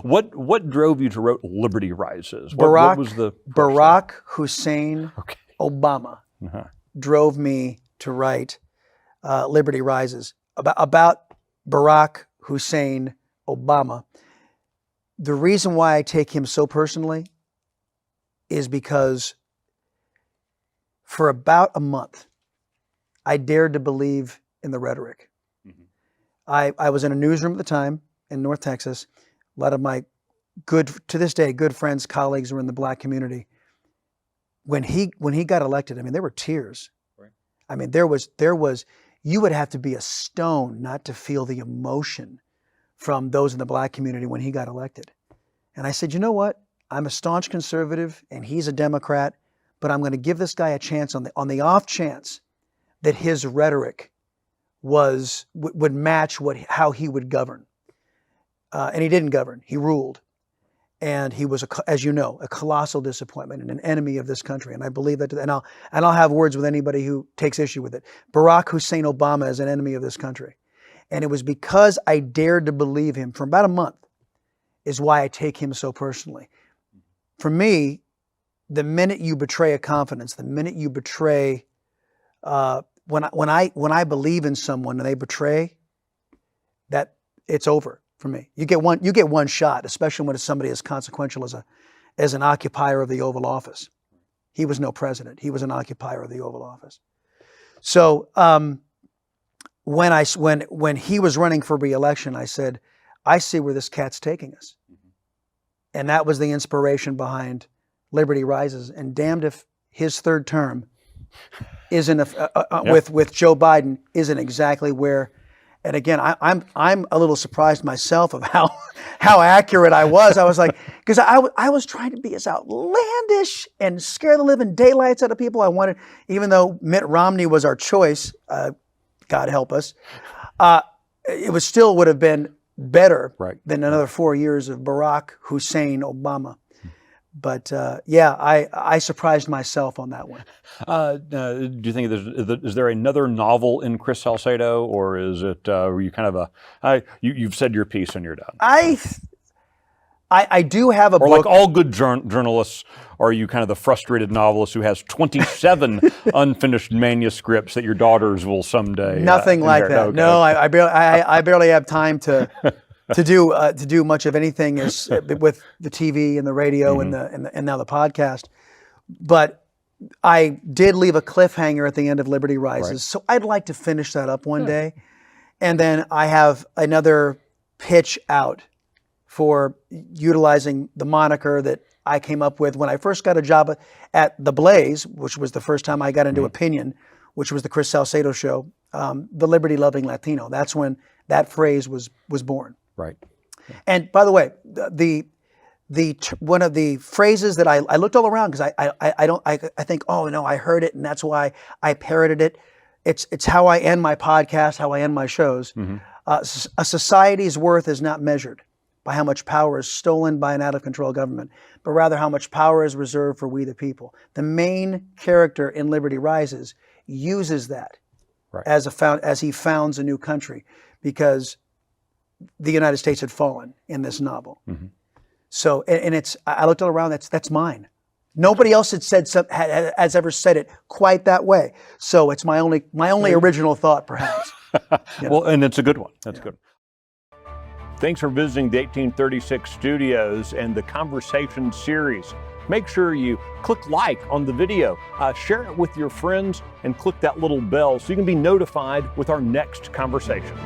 What drove you to write Liberty Rises? Barack, what was the Barack Hussein Obama Uh-huh. drove me to write Liberty Rises about Barack Hussein Obama. The reason why I take him so personally is because for about a month, I dared to believe in the rhetoric. Mm-hmm. I was in a newsroom at the time in North Texas. A lot of my to this day, good friends, colleagues were in the Black community. When he got elected, I mean, there were tears. Right. I mean, there was, you would have to be a stone not to feel the emotion from those in the Black community when he got elected. And I said, you know what? I'm a staunch conservative and he's a Democrat, but I'm going to give this guy a chance on the off chance that his rhetoric would match how he would govern. And he didn't govern, he ruled. And he was, as you know, a colossal disappointment and an enemy of this country. And I believe that, and I'll have words with anybody who takes issue with it. Barack Hussein Obama is an enemy of this country. And it was because I dared to believe him for about a month is why I take him so personally. For me, the minute you betray a confidence, the minute you betray, when I believe in someone and they betray, that it's over for me. You get one shot, especially when it's somebody as consequential as an occupier of the Oval Office. He was no president. He was an occupier of the Oval Office. So when he was running for re-election, I said, I see where this cat's taking us. And that was the inspiration behind Liberty Rises. And damned if his third term isn't with Joe Biden isn't exactly where. And again, I'm a little surprised myself of how accurate I was. I was like, because I was trying to be as outlandish and scare the living daylights out of people. I wanted, even though Mitt Romney was our choice, God help us, it would have been better than another 4 years of Barack Hussein Obama. But I surprised myself on that one. Do you think is there another novel in Chris Salcedo, or is it were you kind of you've said your piece and you're done? I do have a book. Or like all good journalists, are you kind of the frustrated novelist who has 27 unfinished manuscripts that your daughters will someday? Nothing like that. Okay. No, I barely have time to do much of anything with the TV and the radio mm-hmm. and now the podcast. But I did leave a cliffhanger at the end of Liberty Rises, so I'd like to finish that up one day. And then I have another pitch out for utilizing the moniker that I came up with when I first got a job at The Blaze, which was the first time I got into opinion, which was the Chris Salcedo show, the liberty-loving Latino. That's when that phrase was born. Right. Yeah. And by the way, one of the phrases that I looked all around because I think, oh no, I heard it and that's why I parroted it. It's how I end my podcast, how I end my shows. Mm-hmm. A society's worth is not measured by how much power is stolen by an out-of-control government, but rather how much power is reserved for we the people. The main character in Liberty Rises uses that as he founds a new country, because the United States had fallen in this novel. Mm-hmm. So, and I looked all around. That's mine. Nobody else has ever said it quite that way. So it's my only original thought, perhaps. Well, and it's a good one. That's good. Thanks for visiting the 1836 Studios and the Conversation series. Make sure you click like on the video, share it with your friends, and click that little bell so you can be notified with our next conversation.